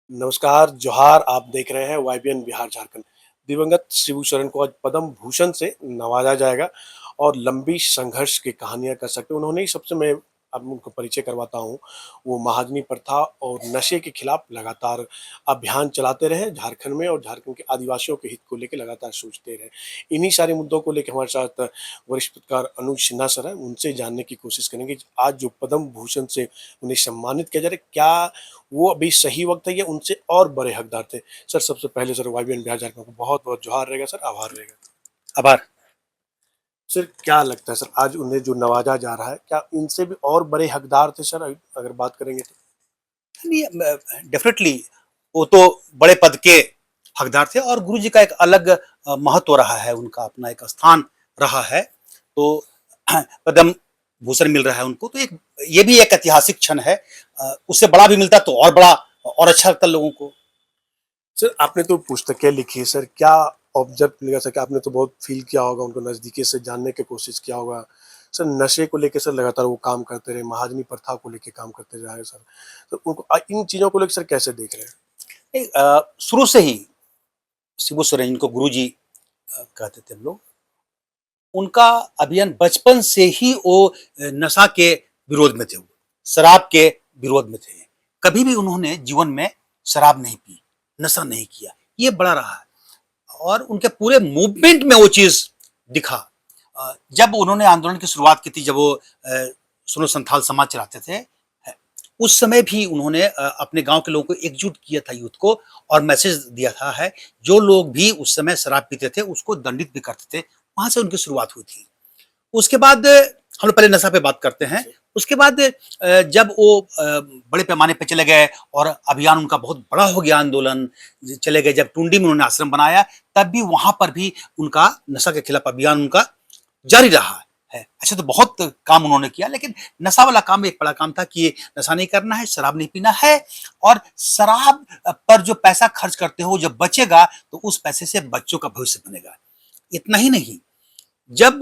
नमस्कार, जोहार। आप देख रहे हैं वाईबीएन बिहार झारखंड। दिवंगत शिबू सोरेन को आज पद्म भूषण से नवाजा जाएगा और लंबी संघर्ष की कहानियाँ कह सकते हैं। उन्होंने ही सबसे मैं अब उनको परिचय करवाता हूँ। वो महाजनी प्रथा और नशे के खिलाफ लगातार अभियान चलाते रहे झारखंड में और झारखंड के आदिवासियों के हित को लेके लगातार सोचते रहे। इन्हीं सारे मुद्दों को लेके हमारे साथ वरिष्ठ पत्रकार अनुज सिन्हा सर हैं, उनसे जानने की कोशिश करेंगे। आज जो पद्म भूषण से उन्हें सम्मानित किया जा रहा है, क्या वो अभी सही वक़्त है या उनसे और बड़े हकदार थे? सर, सबसे पहले सर वाईबीएन बिहार झारखंड को बहुत-बहुत जोहार रहेगा सर, आभार रहेगा। आभार। सर, क्या लगता है सर आज उन्हें जो नवाज़ा जा रहा है, क्या इनसे भी और बड़े हकदार थे सर अगर बात करेंगे तो? नहीं, डेफिनेटली वो तो बड़े पद के हकदार थे और गुरु जी का एक अलग महत्व रहा है, उनका अपना एक स्थान रहा है। तो पद्म भूषण मिल रहा है उनको, तो एक ये भी एक ऐतिहासिक क्षण है। उससे बड़ा भी मिलता तो और बड़ा और अच्छा लगता लोगों को। सर, आपने तो पुस्तकें लिखी है सर, क्या ऑब्ज़र्व किया सर? आपने तो बहुत फ़ील किया होगा, उनको नज़दीकी से जानने की कोशिश किया होगा। सर, नशे को लेके सर लगातार वो काम करते रहे, महाजनी प्रथा को लेके काम करते रहे सर। तो उनको इन चीज़ों को लेके सर कैसे देख रहे हैं? नहीं, शुरू से ही शिबू सोरेन जिनको गुरु जी कहते थे हम लोग, उनका अभियान बचपन से ही वो नशा के विरोध में थे, वो शराब के विरोध में थे। कभी भी उन्होंने जीवन में शराब नहीं पी, नशा नहीं किया, ये बड़ा रहा है। और उनके पूरे मूवमेंट में वो चीज दिखा। जब उन्होंने आंदोलन की शुरुआत की थी, जब वो सुनो संथाल समाज चलाते थे, उस समय भी उन्होंने अपने गांव के लोगों को एकजुट किया था, यूथ को, और मैसेज दिया था है जो लोग भी उस समय शराब पीते थे उसको दंडित भी करते थे। वहां से उनकी शुरुआत हुई थी। उसके बाद हम लोग पहले नशा पे बात करते हैं। उसके बाद जब वो बड़े पैमाने पे चले गए और अभियान उनका बहुत बड़ा हो गया, आंदोलन चले गए, जब टुंडी में उन्होंने आश्रम बनाया, तब भी वहां पर भी उनका नशा के खिलाफ अभियान उनका जारी रहा है। अच्छा, तो बहुत काम उन्होंने किया, लेकिन नशा वाला काम एक बड़ा काम था कि ये नशा नहीं करना है, शराब नहीं पीना है, और शराब पर जो पैसा खर्च करते हो जब बचेगा तो उस पैसे से बच्चों का भविष्य बनेगा। इतना ही नहीं, जब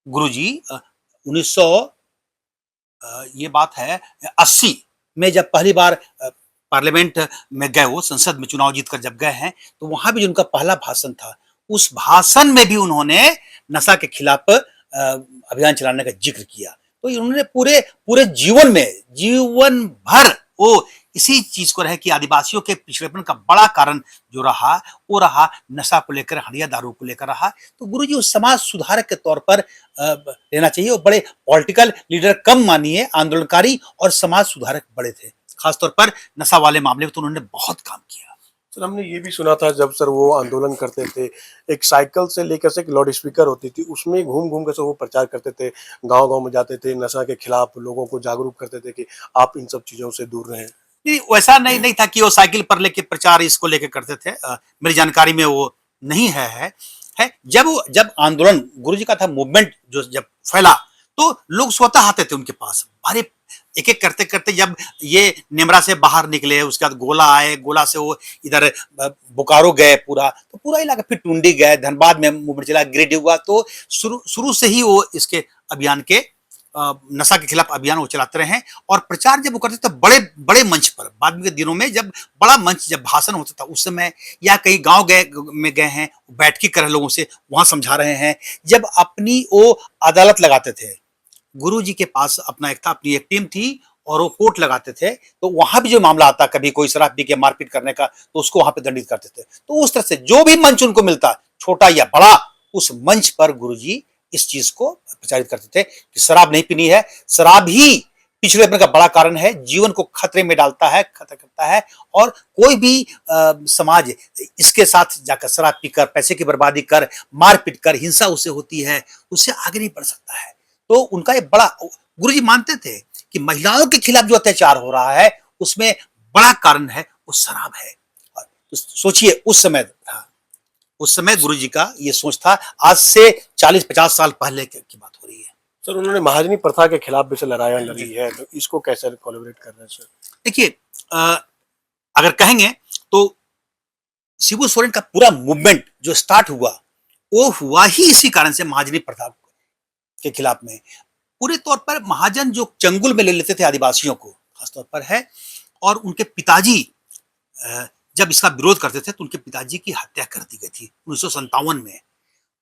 गुरुजी 1900 ये बात है 80 में जब पहली बार पार्लियामेंट में गए, वो संसद में चुनाव जीतकर जब गए हैं, तो वहां भी जो उनका पहला भाषण था, उस भाषण में भी उन्होंने नशा के खिलाफ अभियान चलाने का जिक्र किया। तो उन्होंने पूरे पूरे जीवन में, जीवन भर वो इसी चीज को रहे कि आदिवासियों के पिछड़ेपन का बड़ा कारण जो रहा, वो रहा नशा को लेकर, हड़िया दारू को लेकर रहा। तो गुरु जी उस समाज सुधारक के तौर पर लेना चाहिए। वो बड़े पॉलिटिकल लीडर कम मानिए, आंदोलनकारी और समाज सुधारक बड़े थे। खासतौर पर नशा वाले मामले में तो उन्होंने बहुत काम किया। सर, हमने ये भी सुना था जब सर वो आंदोलन करते थे, एक साइकिल से लेकर से एक लाउड स्पीकर होती थी, उसमें घूम-घूम कर सर वो प्रचार करते थे, गाँव-गाँव में जाते थे, नशा के खिलाफ लोगों को जागरूक करते थे कि आप इन सब चीज़ों से दूर रहें। नहीं, वैसा नहीं नहीं था कि वो साइकिल पर लेके प्रचार इसको लेके करते थे। मेरी जानकारी में वो नहीं है। जब आंदोलन गुरु जी का था, मूवमेंट जो जब फैला, तो लोग स्वतः आते थे उनके पास। अरे, एक एक करते करते जब ये नेमरा से बाहर निकले, उसके बाद गोला आए, गोला से वो इधर बोकारो गए, पूरा तो पूरा इलाका, फिर टुंडी गए, धनबाद में मूवमेंट चला, गिरिडीह हुआ। तो शुरू शुरू से ही वो इसके अभियान के नशा के खिलाफ अभियान वो चलाते रहे। और प्रचार जब वो करते थे बड़े बड़े मंच पर, बाद के दिनों में जब बड़ा मंच, जब भाषण होता था उस समय, या कहीं गांव में गए हैं, बैठकी कर रहे लोगों से, वहां समझा रहे हैं। जब अपनी वो अदालत लगाते थे, गुरु जी के पास अपना एक था, अपनी एक टीम थी, और वो कोर्ट लगाते थे, तो वहां भी जो मामला आता, कभी कोई शराब पी के मारपीट करने का, तो उसको वहां पे दंडित करते थे। तो उस तरह से जो भी मंच उनको मिलता, छोटा या बड़ा, उस मंच पर गुरुजी इस चीज को प्रचारित करते थे कि शराब नहीं पीनी है। शराब ही पिछड़ेपन का बड़ा कारण है, जीवन को खतरे में डालता है, खतरा करता है। और कोई भी समाज इसके साथ जाकर शराब पीकर, पैसे की बर्बादी कर, मारपीट कर, हिंसा उससे होती है, उससे आगे नहीं बढ़ सकता है। तो उनका एक बड़ा, गुरुजी मानते थे कि महिलाओं के खिलाफ जो अत्याचार हो रहा है, उसमें बड़ा कारण है वो शराब है। तो सोचिए, उस समय गुरु जी का ये सोच था। आज से 40-50 साल पहले की बात हो रही है। सर, उन्होंने महाजनी प्रथा के खिलाफ भी सर लड़ाइयाँ लड़ी है, तो इसको कैसे कोलैबोरेट कर रहे हैं सर? देखिए, अगर कहेंगे तो शिबू सोरेन का पूरा मूवमेंट जो स्टार्ट हुआ, वो हुआ ही इसी कारण से, महाजनी प्रथा के खिलाफ में। पूरे तौर पर महाजन जो चंगुल में ले लेते थे आदिवासियों को, खासतौर पर है, और उनके पिताजी जब इसका विरोध करते थे तो उनके पिताजी की हत्या कर दी गई थी 1957 में।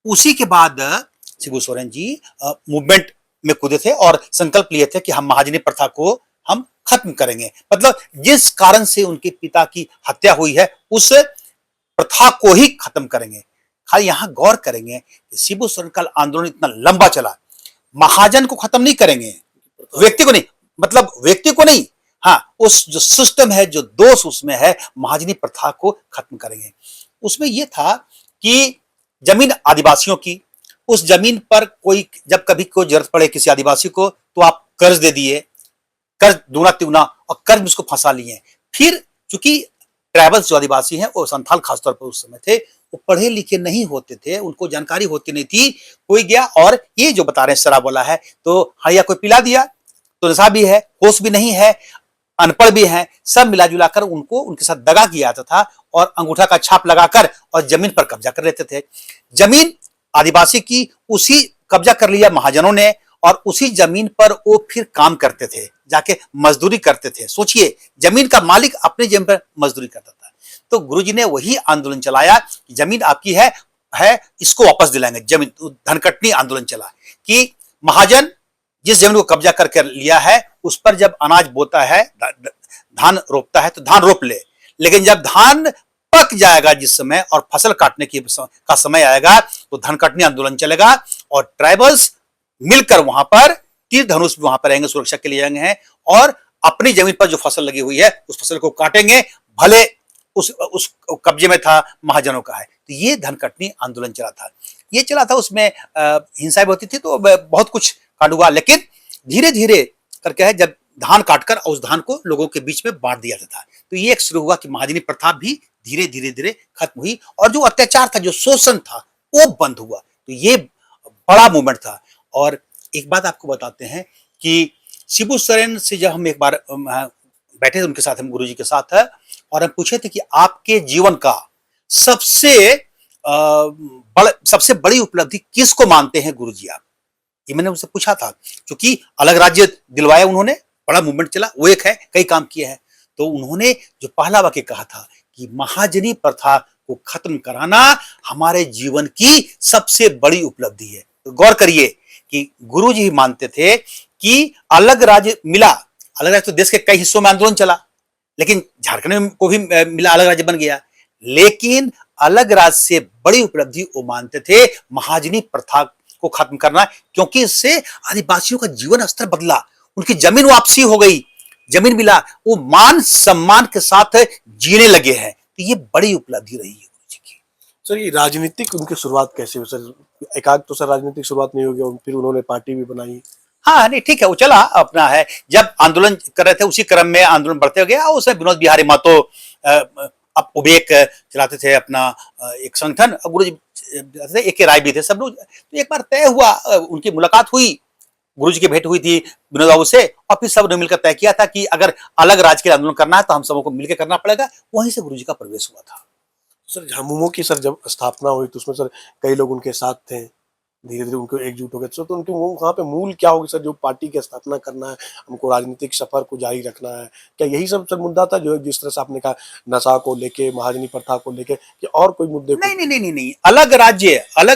उसी के बाद शिबू सोरेन जी मूवमेंट में कूदे थे और संकल्प लिए थे कि हम महाजनी प्रथा को हम खत्म करेंगे। मतलब जिस कारण से उनके पिता की हत्या हुई है उस प्रथा को ही खत्म करेंगे। खाली यहाँ गौर करेंगे कि शिबू सोरेन का आंदोलन इतना लंबा चला, महाजन को खत्म नहीं करेंगे, व्यक्ति को नहीं, मतलब व्यक्ति को नहीं, हाँ उस जो सिस्टम है, जो दोष उसमें है, महाजनी प्रथा को खत्म करेंगे। उसमें यह था कि जमीन आदिवासियों की, उस जमीन पर कोई जब कभी कोई जरूरत पड़े किसी आदिवासी को तो आप कर्ज दे दिए, कर्ज दूना तिगुना, और कर्ज में उसको फंसा लिए। फिर चूंकि ट्राइबल्स जो आदिवासी हैं वो संथाल खासतौर पर उस समय थे, वो पढ़े लिखे नहीं होते थे, उनको जानकारी होती नहीं थी। कोई गया और ये जो बता रहे हैं शराब वाला है तो हाँ, या कोई पिला दिया तो नशा भी है, होश भी नहीं है, अनपढ़ भी हैं, सब मिला जुला कर उनको उनके साथ दगा किया जाता था और अंगूठा का छाप लगाकर और जमीन पर कब्जा कर लेते थे। जमीन आदिवासी की उसी कब्जा कर लिया महाजनों ने, और उसी जमीन पर वो फिर काम करते थे, जाके मजदूरी करते थे। सोचिए, जमीन का मालिक अपनी जमीन पर मजदूरी करता था। तो गुरुजी ने वही आंदोलन चलाया कि जमीन आपकी है इसको वापस दिलाएंगे। जमीन धनकटनी आंदोलन चला कि महाजन जिस जमीन को कब्जा करके लिया है उस पर जब अनाज बोता है, धान रोपता है तो धान रोप ले, लेकिन जब धान पक जाएगा जिस समय और फसल काटने का समय आएगा तो धनकटनी आंदोलन चलेगा और ट्राइबल्स मिलकर वहां पर तीर धनुष भी वहां पर रहेंगे, सुरक्षा के लिए आएंगे और अपनी जमीन पर जो फसल लगी हुई है उस फसल को काटेंगे, भले उस कब्जे में था महाजनों का है। तो ये धनकटनी आंदोलन चला था, ये चला था। उसमें हिंसा भी होती थी तो बहुत कुछ कांड हुआ, लेकिन धीरे धीरे करके है जब धान काटकर उस धान को लोगों के बीच में बांट दिया जाता था, तो ये एक शुरू हुआ कि महाजनी प्रथा भी धीरे धीरे धीरे खत्म हुई और जो अत्याचार था, जो शोषण था, वो बंद हुआ। तो ये बड़ा मूवमेंट था। और एक बात आपको बताते हैं कि शिबू सोरेन से जब हम एक बार बैठे थे उनके साथ, हम गुरुजी के साथ है, और हम पूछे थे कि आपके जीवन का सबसे बड़ी उपलब्धि किसको मानते हैं गुरुजी आप? ये मैंने उनसे पूछा था, क्योंकि अलग राज्य दिलवाया उन्होंने, बड़ा मूवमेंट चला, वो एक है, कई काम किए हैं। तो उन्होंने जो पहला वाक्य कहा था कि महाजनी प्रथा को खत्म कराना हमारे जीवन की सबसे बड़ी उपलब्धि है। तो गौर करिए कि गुरुजी मानते थे कि अलग राज्य मिला, अलग राज्य तो देश के कई हिस्सों में आंदोलन चला, लेकिन झारखंड को भी मिला, अलग राज्य बन गया, लेकिन अलग राज्य से बड़ी उपलब्धि वो मानते थे महाजनी प्रथा को खत्म करना, क्योंकि इससे आदिवासियों का जीवन स्तर बदला, उनकी जमीन वापसी हो गई, जमीन मिला, वो मान सम्मान के साथ जीने लगे हैं। तो ये बड़ी उपलब्धि रही है गुरुजी की। सर ये राजनीतिक उनकी शुरुआत कैसे हुई सर? एकाक तो सर राजनीतिक शुरुआत नहीं होगी और फिर उन्होंने पार्टी भी बनाई। हाँ नहीं ठीक है, वो चला अपना है। जब आंदोलन कर रहे थे उसी क्रम में आंदोलन बढ़ते गया, उसमें विनोद बिहारी महतो अब उबेक चलाते थे अपना एक संगठन, गुरुजी एक राय भी थे सब लोग। तो एक बार तय हुआ, उनकी मुलाकात हुई, गुरुजी की भेंट हुई थी विनोद बाबू से, और फिर सब ने मिलकर तय किया था कि अगर अलग राज्य के लिए आंदोलन करना है तो हम सबको मिलकर करना पड़ेगा। वहीं से गुरुजी का प्रवेश हुआ था। सर झामुमो की सर जब स्थापना हुई तो उसमें सर कई लोग उनके साथ थे, धीरे धीरे उनको एकजुट हो गए। तो उनके वहाँ पे मूल क्या होगी सर, जो पार्टी की स्थापना करना है, हमको राजनीतिक सफर को जारी रखना है, क्या यही सब सर मुद्दा था जो जिस तरह से आपने कहा नशा को लेके, महाजनी प्रथा को लेके, कि और कोई मुद्दे? नहीं नहीं नहीं नहीं, अलग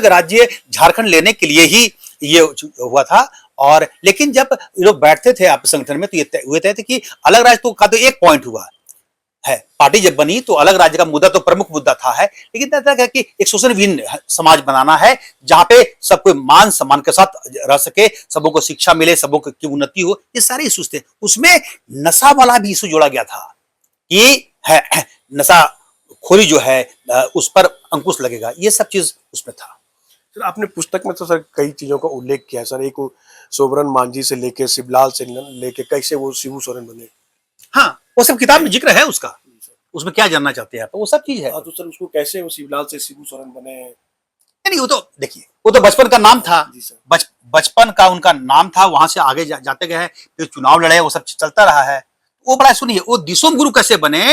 राज्य झारखंड लेने के लिए ही ये हुआ था। और लेकिन जब लोग बैठते थे आप संगठन में तो ये हुए थे कि अलग राज्य तो का तो एक पॉइंट हुआ है, पार्टी जब बनी तो अलग राज्य का मुद्दा तो प्रमुख मुद्दा था है, लेकिन तरह है कि एक शोषण विहीन समाज बनाना है जहां पे सब कोई मान सम्मान के साथ रह सके, सबों को शिक्षा मिले, सबों की उन्नति हो, ये सारे इश्यूज थे। उसमें नशा वाला भी इशू जोड़ा गया था कि है नशा खोरी जो है उस पर अंकुश लगेगा, ये सब चीज उसमें था। सर आपने पुस्तक में तो सर कई चीजों का उल्लेख किया है सर, एक सोबरन मांझी से लेके शिवलाल से लेके कैसे वो शिबू सोरेन बने। हाँ वो सब किताब में जिक्र है उसका, उसमें क्या जानना चाहते हैं आप, वो सब चीज है। तो सर उसको कैसे वो शिवलाल से शिबू सोरेन बने? नहीं वो तो देखिए, वो तो बचपन का नाम था, बचपन का उनका नाम था, वहां से आगे जाते गए हैं, फिर चुनाव लड़े, वो सब चलता रहा है। वो बड़ा सुनिए, वो दिसोम गुरु कैसे बने,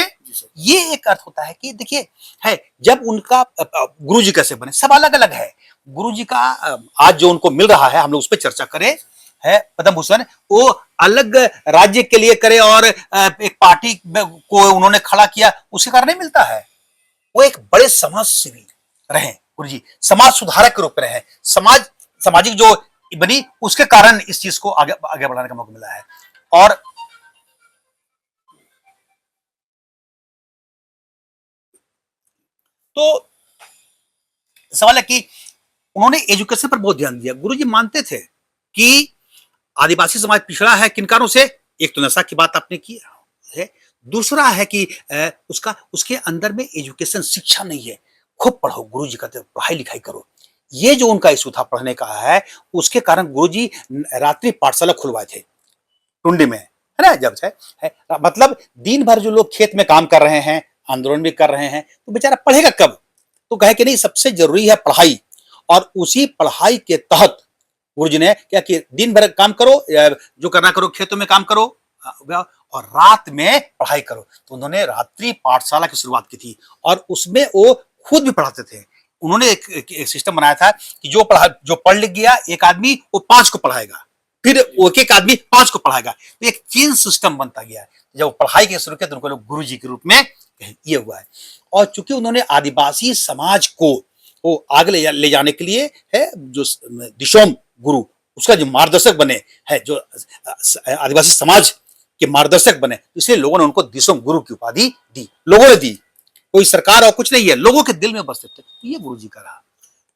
ये एक अर्थ होता है कि देखिए है जब उनका गुरु जी कैसे बने, सब अलग अलग है। गुरु जी का आज जो उनको मिल रहा है हम लोग उस पर चर्चा करें है पद्म भूषण, वो अलग राज्य के लिए करे और एक पार्टी को उन्होंने खड़ा किया, उसके कारण नहीं मिलता है। वो एक बड़े समाज सेवी रहे गुरु जी, समाज सुधारक के रूप में रहे, सामाजिक जो बनी, उसके कारण इस चीज को आगे आगे बढ़ाने का मौका मिला है। और तो सवाल है कि उन्होंने एजुकेशन पर बहुत ध्यान दिया। गुरुजी मानते थे कि आदिवासी समाज पिछड़ा है किन कारणों से, एक तो नशा की बात आपने की है, दूसरा है कि उसके अंदर में एजुकेशन शिक्षा नहीं है। खूब पढ़ो, गुरुजी कहते हैं पढ़ाई लिखाई करो। ये जो उनका इशू था पढ़ने का है, उसके कारण गुरुजी रात्रि पाठशाला खुलवाए थे टुंडी में, है ना। जब से है मतलब दिन भर जो लोग खेत में काम कर रहे हैं, आंदोलन भी कर रहे हैं, तो बेचारा पढ़ेगा कब। तो कहे कि नहीं, सबसे जरूरी है पढ़ाई, और उसी पढ़ाई के तहत गुरुजी ने क्या कि दिन भर काम करो, जो करना करो, खेतों में काम करो और रात में पढ़ाई करो। तो उन्होंने रात्रि पाठशाला की शुरुआत की थी और उसमें वो खुद भी पढ़ाते थे। उन्होंने एक सिस्टम बनाया था कि जो पढ़ लिख गया एक आदमी, वो 5 को पढ़ाएगा, फिर एक आदमी 5 को पढ़ाएगा। तो एक चेन सिस्टम बनता गया। जब वो पढ़ाई के शुरू किया तो उनको लोग गुरु जी के रूप में ये हुआ है। और चूंकि उन्होंने आदिवासी समाज को वो आगे ले जाने के लिए है, जो दिशोम गुरु, उसका जो मार्गदर्शक बने है, जो आदिवासी समाज के मार्गदर्शक बने, इसलिए लोगों ने उनको दिशोम गुरु की उपाधि दी। लोगों ने दी, कोई सरकार और कुछ नहीं है, लोगों के दिल में बसते थे। तो ये गुरु जी का रहा।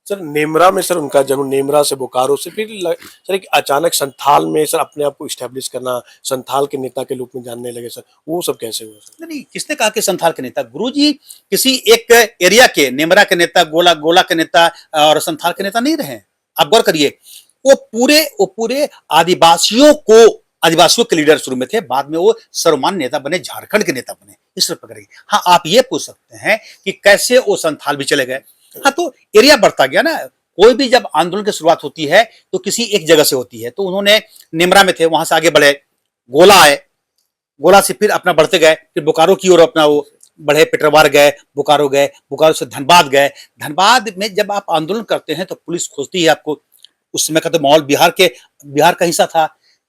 सर नेमरा में सर उनका जन्म, नेमरा से बोकारो से, फिर सर एक अचानक संथाल में सर अपने आप को स्टैब्लिश करना, संथाल के नेता के रूप में जानने लगे सर, वो सब कैसे हुआ सर? नहीं, किसने कहा कि संथाल के नेता? गुरुजी किसी एक एरिया के, नेमरा के नेता, गोला के नेता और संथाल के नेता नहीं रहे। आप गौर करिए, वो पूरे आदिवासियों के लीडर शुरू में थे, बाद में वो सर्वमान्य नेता बने, झारखंड के नेता बने। इस तरह पकड़िए। हाँ, आप ये पूछ सकते हैं कि कैसे वो संथाल भी चले गए। हाँ, तो एरिया बढ़ता गया ना। कोई भी जब आंदोलन की शुरुआत होती है तो किसी एक जगह से होती है। तो उन्होंने नेमरा में थे, वहां से आगे बढ़े, गोला आए, गोला से फिर अपना बढ़ते गए, फिर बोकारो की ओर अपना वो बढ़े, पेटरवार गए, बोकारो से धनबाद गए। धनबाद में जब आप आंदोलन करते हैं तो पुलिस खोजती है आपको। उस समय का तो माहौल बिहार का हिस्सा था।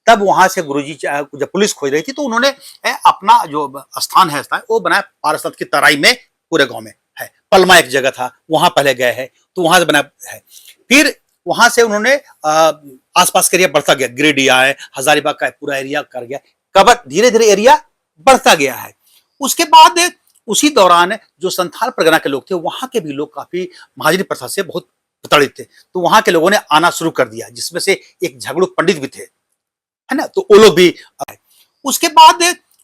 तब वहां से गुरुजी जब पुलिस खोज रही थी तो उन्होंने अपना जो स्थान है वो बनाया पारसनाथ की तराई में, पूरे गांव में है। पलमा एक जगह था, वहां पहले गए हैं, तो वहां से बना है। फिर वहां से उन्होंने आसपास का एरिया बढ़ता गया, गिरिडीह है, हजारीबाग का पूरा एरिया कर गया, कवर धीरे धीरे एरिया बढ़ता गया है। उसके बाद उसी दौरान जो संथाल परगना के लोग थे, वहां के भी लोग काफी महाजनी प्रथा से बहुत प्रताड़ित थे। तो वहां के लोगों ने आना शुरू कर दिया, जिसमें से एक झगड़ू पंडित भी थे, है ना। तो वो लोग भी आए। उसके बाद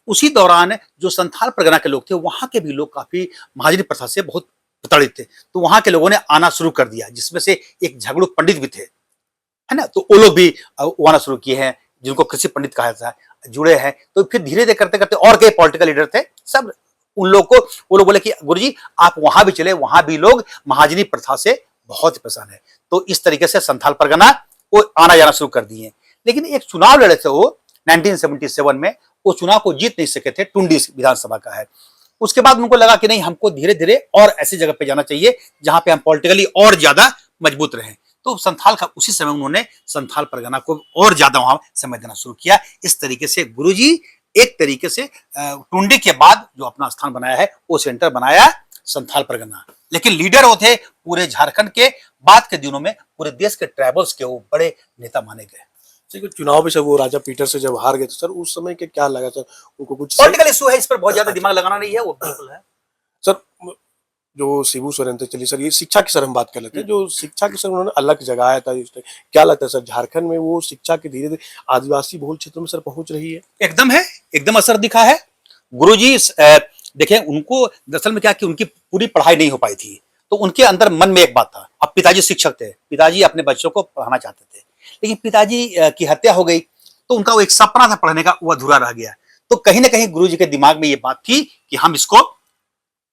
उसी दौरान जो संथाल परगना के लोग थे, वहां के भी लोग काफी महाजनी प्रथा से बहुत प्रताड़ित थे। तो वहां के लोगों ने आना शुरू कर दिया, जिसमें से एक झगड़ू पंडित भी थे, है ना। तो वो लोग भी आना शुरू किए हैं, जिनको कृषि पंडित कहा जाता है, जुड़े हैं। तो फिर धीरे धीरे करते करते और कई पॉलिटिकल लीडर थे, सब उन लोग को वो लोग बोले कि गुरुजी आप वहां भी चले, वहां भी लोग महाजनी प्रथा से बहुत परेशान है। तो इस तरीके से संथाल परगना वो आना जाना शुरू कर दिए। लेकिन एक चुनाव लड़े थे वो 1977 में, वो चुनाव को जीत नहीं सके थे, टुंडी विधानसभा का है। उसके बाद उनको लगा कि नहीं, हमको धीरे धीरे और ऐसी जगह पे जाना चाहिए जहां पे हम पॉलिटिकली और ज्यादा मजबूत रहें। तो संथाल का उसी समय उन्होंने संथाल परगना को और ज्यादा वहां समय देना शुरू किया। इस तरीके से गुरुजी एक तरीके से टुंडी के बाद जो अपना स्थान बनाया है, वो सेंटर बनाया संथाल परगना। लेकिन लीडर वो थे पूरे झारखंड के, बाद के दिनों में पूरे देश के ट्राइबल्स के वो बड़े नेता माने गए। चुनाव में सर वो राजा पीटर से जब हार गए तो सर उस समय के क्या लगा सर उनको? कुछ पॉलिटिकल इशू है, इस पर बहुत ज्यादा दिमाग लगाना नहीं है, वो बिल्कुल है सर। जो शिबू सोरेन थे, चलिए सर ये शिक्षा की सर हम बात कर लेते हैं। जो शिक्षा की सर उन्होंने अलग जगाया था, क्या लगता है सर झारखंड में वो शिक्षा के धीरे धीरे आदिवासी बहुल क्षेत्रों में सर पहुंच रही है? एकदम है, एकदम असर दिखा है। गुरुजी देखें, उनको दरअसल में क्या कि उनकी पूरी पढ़ाई नहीं हो पाई थी, तो उनके अंदर मन में एक बात था। अब पिताजी शिक्षक थे, पिताजी अपने बच्चों को पढ़ाना चाहते थे, लेकिन पिताजी की हत्या हो गई, तो उनका वो एक सपना था पढ़ने का, वो अधूरा रह गया। तो कहीं ना कहीं गुरुजी के दिमाग में ये बात थी कि हम इसको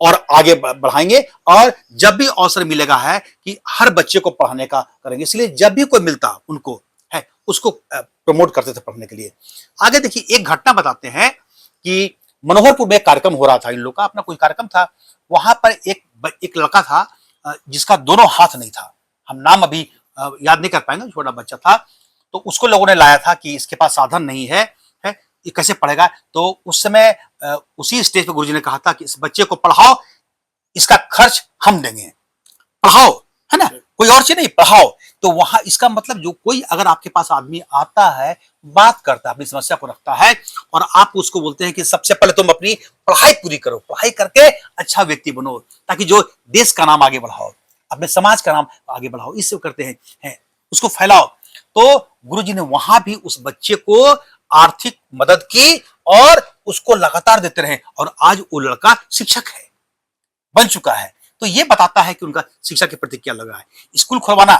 और आगे बढ़ाएंगे, और जब भी अवसर मिलेगा है कि हर बच्चे को पढ़ाने का करेंगे। इसलिए जब भी कोई मिलता उनको है, उसको प्रमोट करते थे पढ़ने के लिए। आगे देखिए, एक घटना बताते हैं कि मनोहरपुर में एक कार्यक्रम हो रहा था, इन लोग का अपना कोई कार्यक्रम था। वहां पर एक लड़का था जिसका दोनों हाथ नहीं था, हम नाम अभी याद नहीं कर पाएंगे, छोटा बच्चा था। तो उसको लोगों ने लाया था कि इसके पास साधन नहीं है, ये कैसे पढ़ेगा। तो उस समय उसी स्टेज पे गुरुजी ने कहा था कि इस बच्चे को पढ़ाओ, इसका खर्च हम देंगे, पढ़ाओ, है ना, कोई और चीज नहीं, पढ़ाओ। तो वहां इसका मतलब जो कोई अगर आपके पास आदमी आता है, बात करता है, अपनी समस्या को रखता है और आप उसको बोलते हैं कि सबसे पहले तुम अपनी पढ़ाई पूरी करो, पढ़ाई करके अच्छा व्यक्ति बनो, ताकि जो देश का नाम आगे बढ़ाओ, अपने समाज का नाम आगे बढ़ाओ, इससे करते हैं उसको फैलाओ। तो गुरुजी ने वहां भी उस बच्चे को आर्थिक मदद की और उसको लगातार देते रहे, और आज वो लड़का शिक्षक है, बन चुका है। तो ये बताता है कि उनका शिक्षा के प्रति क्या लगा है। स्कूल खुलवाना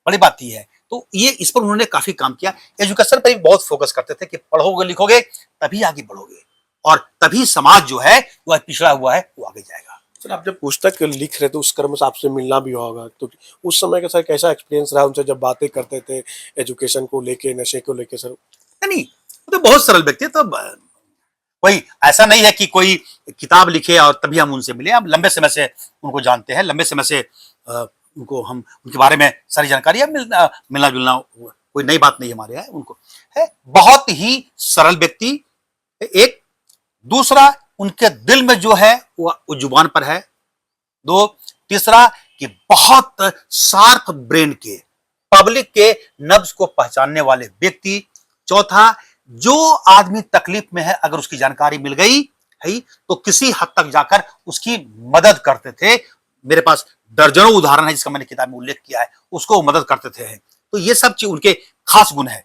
बड़ी बात ही है, तो ये इस पर उन्होंने काफी काम किया। एजुकेशन पर भी बहुत फोकस करते थे कि पढ़ोगे लिखोगे तभी आगे बढ़ोगे, और तभी समाज जो है वह पिछड़ा हुआ है वो आगे जाएगा। सर, आप जब पुस्तक लिख रहे थे उस क्रम से आपसे मिलना भी हुआ होगा, तो उस समय का सर कैसा एक्सपीरियंस रहा उनसे जब बातें करते थे एजुकेशन को लेके, नशे को लेके सर? नहीं, वो तो बहुत सरल व्यक्ति है। तो कोई ऐसा नहीं है कि कोई किताब लिखे और तभी हम उनसे मिले। हम लंबे समय से उनको जानते हैं, लंबे समय से उनको हम उनके बारे में सारी जानकारी मिलना जुलना कोई नई बात नहीं हमारे यहाँ उनको है। बहुत ही सरल व्यक्ति एक, दूसरा उनके दिल में जो है वो जुबान पर है, दो, तीसरा कि बहुत शार्प ब्रेन के, पब्लिक के नब्ज को पहचानने वाले व्यक्ति, चौथा जो आदमी तकलीफ में है अगर उसकी जानकारी मिल गई है तो किसी हद तक जाकर उसकी मदद करते थे। मेरे पास दर्जनों उदाहरण है जिसका मैंने किताब में उल्लेख किया है, उसको वो मदद करते थे। तो ये सब चीज उनके खास गुण है।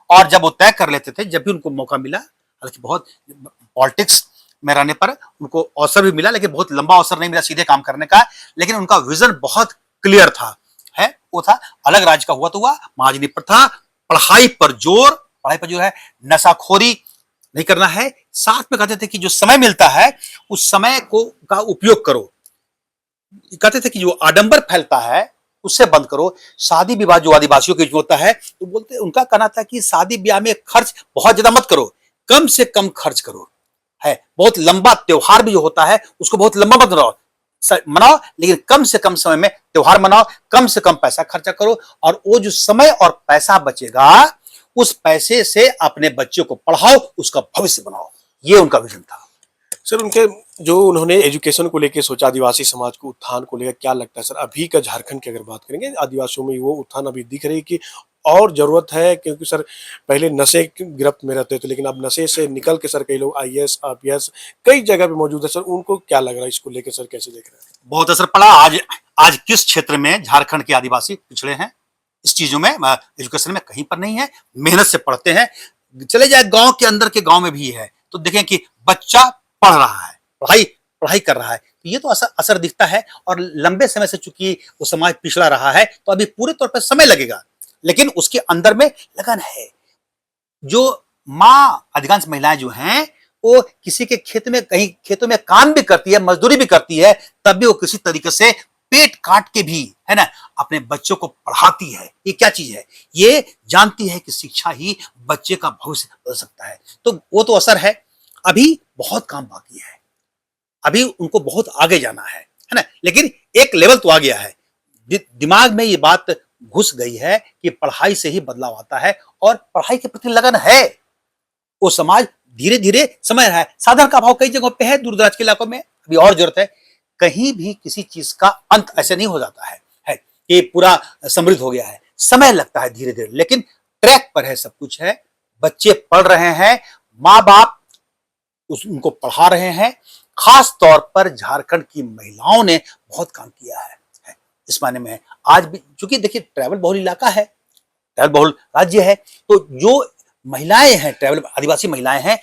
और जब वो तय कर लेते थे, जब भी उनको मौका मिला, हालांकि बहुत पॉलिटिक्स में रहने पर उनको अवसर भी मिला, लेकिन बहुत लंबा अवसर नहीं मिला सीधे काम करने का, लेकिन उनका विजन बहुत क्लियर था। है वो था अलग राज्य का हुआ तो हुआ, महाजनी प्रथा, पढ़ाई पर जोर, पढ़ाई पर जो है, नशाखोरी नहीं करना है। साथ में कहते थे कि जो समय मिलता है उस समय को का उपयोग करो। कहते थे कि जो आडंबर फैलता है उससे बंद करो। शादी विवाह जो आदिवासियों के जो होता है, तो बोलते उनका कहना था कि शादी ब्याह में खर्च बहुत ज्यादा मत करो, कम से कम खर्च करो। है बहुत लंबा त्योहार भी जो होता है उसको बहुत लंबा मत मनाओ, लेकिन कम से कम समय में त्योहार मनाओ, कम से कम पैसा खर्चा करो, और वो जो समय और पैसा बचेगा उस पैसे से अपने बच्चों को पढ़ाओ, उसका भविष्य बनाओ। ये उनका विजन था। सर, उनके जो उन्होंने एजुकेशन को लेके सोचा, आदिवासी समाज को उत्थान को लेकर, क्या लगता है सर अभी का झारखंड की अगर बात करेंगे, आदिवासियों में वो उत्थान अभी दिख रही है कि और जरूरत है? क्योंकि सर पहले नशे की गिरफ्त में रहते थे, लेकिन अब नशे से निकल के सर कई लोग आईएएस, आईपीएस कई जगह पे मौजूद है। सर उनको क्या लग रहा है इसको लेकर, सर कैसे देख रहे हैं? बहुत असर पड़ा। आज किस क्षेत्र में झारखंड के आदिवासी पिछड़े हैं इस चीजों में, एजुकेशन में कहीं पर नहीं है। मेहनत से पढ़ते हैं, चले जाए गांव के अंदर के गांव में भी है तो देखें कि बच्चा पढ़ रहा है, पढ़ाई पढ़ाई कर रहा है, तो ये तो असर दिखता है। और लंबे समय से चूंकि वो समाज पिछड़ा रहा है तो अभी पूरे तौर पर समय लगेगा, लेकिन उसके अंदर में लगन है। जो माँ, अधिकांश महिलाएं जो हैं वो किसी के खेत में, कहीं खेतों में काम भी करती है, मजदूरी भी करती है, तब भी वो किसी तरीके से पेट काट के भी, है ना, अपने बच्चों को पढ़ाती है। ये क्या चीज है? ये जानती है कि शिक्षा ही बच्चे का भविष्य बदल सकता है। तो वो तो असर है। अभी बहुत काम बाकी है, अभी उनको बहुत आगे जाना है ना, लेकिन एक लेवल तो आ गया है। दिमाग में ये बात घुस गई है कि पढ़ाई से ही बदलाव आता है, और पढ़ाई के प्रति लगन है। वो समाज धीरे धीरे समझ रहा है। साधन का अभाव कई जगहों पे है, दूर दराज के इलाकों में अभी और जरूरत है। कहीं भी किसी चीज का अंत ऐसे नहीं हो जाता है कि पूरा समृद्ध हो गया है, समय लगता है धीरे धीरे, लेकिन ट्रैक पर है, सब कुछ है। बच्चे पढ़ रहे हैं, माँ बाप उनको पढ़ा रहे हैं। खास तौर पर झारखंड की महिलाओं ने बहुत काम किया है इस मायने में। आज भी चूंकि देखिए ट्रैवल बहुल इलाका है, ट्रैवल बहुल राज्य है, तो जो महिलाएं हैं, ट्रैवल आदिवासी महिलाएं हैं,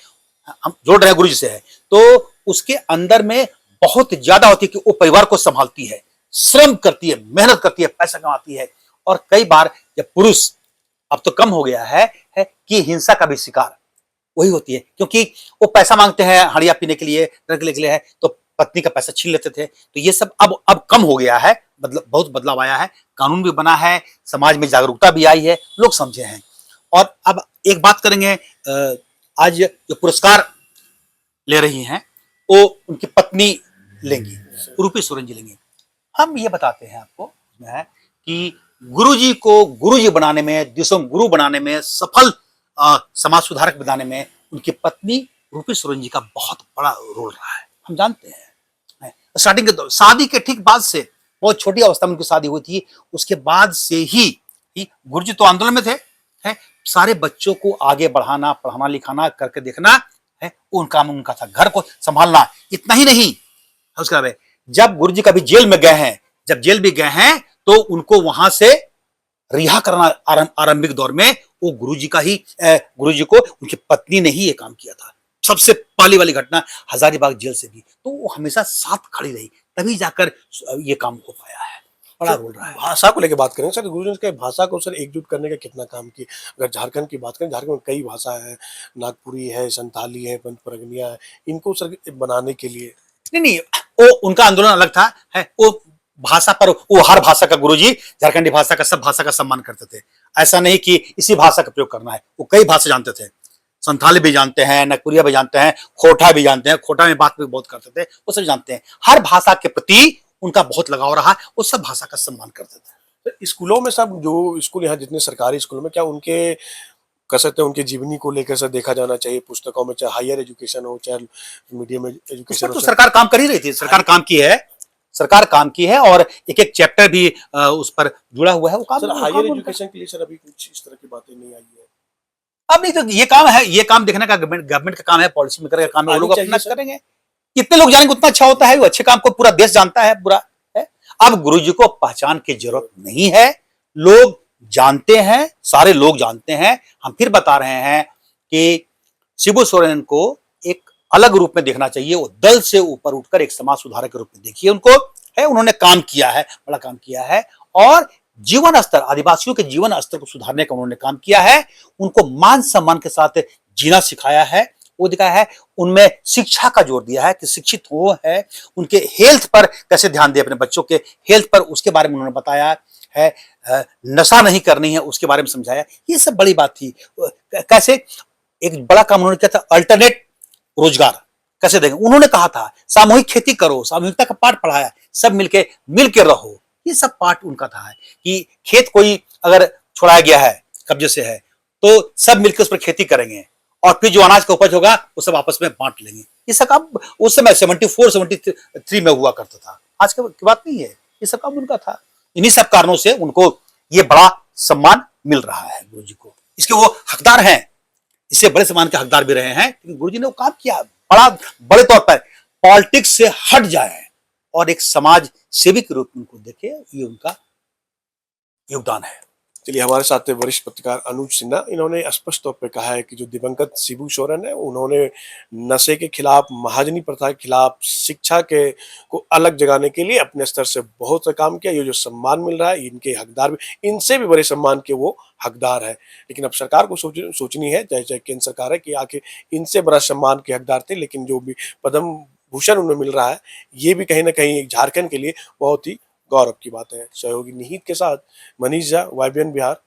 हम जोड़ रहे हैं गुरु जी से है, तो उसके अंदर में बहुत ज्यादा होती है कि वो परिवार को संभालती है, श्रम करती है, मेहनत करती है, पैसा कमाती है। और कई बार जब पुरुष, अब तो कम हो गया है कि हिंसा का भी शिकार वही होती है, क्योंकि वो पैसा मांगते हैं हड़िया पीने के लिए, के लिए है, तो पत्नी का पैसा छीन लेते थे। तो ये सब अब कम हो गया है, बहुत बदलाव आया है, कानून भी बना है, समाज में जागरूकता भी आई है, लोग समझे हैं। और अब एक बात करेंगे, आज जो पुरस्कार ले रही हैं वो उनकी पत्नी लेंगी, रूपी सोरेन जी लेंगी। हम ये बताते हैं आपको कि गुरुजी को गुरुजी बनाने में, देशों को गुरु बनाने में, सफल समाज सुधारक बनाने में उनकी पत्नी रूपी सोरेन जी का बहुत बड़ा रोल रहा है, हम जानते हैं। स्टार्टिंग के शादी के ठीक बाद से, बहुत छोटी अवस्था में उनकी शादी हुई थी, उसके बाद से ही गुरुजी तो आंदोलन में थे, है सारे बच्चों को आगे बढ़ाना, पढ़ाना लिखाना करके देखना है उनका काम, उनका था घर को संभालना। इतना ही नहीं, उसके बाद जब गुरुजी कभी जेल में गए हैं, जब जेल भी गए हैं तो उनको वहां से रिहा करना आरंभिक दौर में वो गुरुजी का ही, गुरुजी को उनकी पत्नी ने ही ये काम किया था। सबसे पहली वाली घटना हजारीबाग जेल से भी, तो वो हमेशा साथ खड़ी रही, तभी जाकर ये काम हो पाया है। बड़ा रोल रहा है। भाषा को लेकर बात करें सर, गुरुजी ने भाषा को सर एकजुट करने का कितना काम किया। अगर झारखंड की बात करें, झारखंड में कई भाषा है, नागपुरी है, संथाली है, परगनिया है, इनको सर बनाने के लिए नहीं, वो उनका आंदोलन अलग था, है वो भाषा पर, वो हर भाषा का गुरुजी झारखंडी भाषा का, सब भाषा का सम्मान करते थे। ऐसा नहीं कि इसी भाषा का प्रयोग करना है, वो कई भाषा जानते थे, संथाली भी जानते हैं, नागपुरिया भी जानते हैं, खोटा भी जानते हैं, खोटा में बात भी बहुत करते थे, वो सब जानते हैं। हर भाषा के प्रति उनका बहुत लगाव रहा, वो सब भाषा का सम्मान करते थे। तो स्कूलों में सब जो स्कूल यहाँ जितने सरकारी स्कूलों में, क्या उनके कह सकते हैं उनकी जीवनी को लेकर सर देखा जाना चाहिए, पुस्तकों में, चाहे हायर एजुकेशन हो, चाहे मीडियम उस एजुकेशन पर हो तो सर? सरकार काम कर ही रही थी, सरकार काम की है, सरकार काम की है, और एक एक चैप्टर भी उस पर जुड़ा हुआ है। वो काम, सर वो हायर काम एजुकेशन के लिए सर अभी कुछ इस तरह की बातें नहीं आई है। अब नहीं तो ये काम है, ये काम देखने का गवर्नमेंट का काम है, पॉलिसी मेकर का काम है, वो लोग अपना करेंगे। कितने लोग जानेंगे उतना अच्छा होता है, वो अच्छे काम को पूरा देश जानता है, बुरा है। अब गुरुजी को पहचान की जरूरत नहीं है, लोग जानते हैं, सारे लोग जानते हैं। हम फिर बता रहे हैं कि शिबू सोरेन को एक अलग रूप में देखना चाहिए, वो दल से ऊपर उठकर एक समाज सुधारक के रूप में देखिए उनको, है उन्होंने काम किया है, बड़ा काम किया है, और जीवन स्तर, आदिवासियों के जीवन स्तर को सुधारने का उन्होंने काम किया है, उनको मान सम्मान के साथ जीना सिखाया है, वो दिखाया है, उनमें शिक्षा का जोर दिया है कि शिक्षित हो, है उनके हेल्थ पर कैसे ध्यान दे, अपने बच्चों के हेल्थ पर, उसके बारे में उन्होंने बताया है, नशा नहीं करनी है उसके बारे में समझाया। ये सब बड़ी बात थी। कैसे एक बड़ा काम उन्होंने किया था, अल्टरनेट रोजगार कैसे देंगे, उन्होंने कहा था सामूहिक खेती करो, सामूहिकता का पाठ पढ़ाया, सब मिलके रहो, ये सब पाठ उनका था कि खेत कोई अगर छुड़ाया गया है, कब्जे से है, तो सब मिलकर उस पर खेती करेंगे, और फिर जो अनाज का उपज होगा वो सब आपस में बांट लेंगे। ये सब काम उस समय 74-73 में हुआ करता था, आज की बात नहीं है, ये सब काम उनका था। इन्हीं सब कारणों से उनको ये बड़ा सम्मान मिल रहा है गुरुजी को, इसके वो हकदार हैं, इससे बड़े सम्मान के हकदार भी रहे हैं, क्योंकि गुरुजी ने वो काम किया बड़े तौर पर, पॉलिटिक्स से हट जाए और एक समाज सेवी के रूप में उनको देखे, ये उनका योगदान है। चलिए, हमारे साथ वरिष्ठ पत्रकार अनुज सिन्हा, इन्होंने स्पष्ट तौर पे कहा है कि जो दिवंगत शिबू सोरेन है, उन्होंने नशे के खिलाफ, महाजनी प्रथा के खिलाफ, शिक्षा के को अलग जगाने के लिए अपने स्तर से बहुत सा काम किया। ये जो सम्मान मिल रहा है, इनके हकदार भी, इनसे भी बड़े सम्मान के वो हकदार है। लेकिन अब सरकार को सोचनी है, चाहे केंद्र सरकार है, कि आखिर इनसे बड़ा सम्मान के हकदार थे, लेकिन जो भी पद्म भूषण उन्हें मिल रहा है, ये भी कहीं ना कहीं झारखंड के लिए बहुत ही गौरव की बात है। सहयोगी निहित के साथ मनीष झा, YBN बिहार।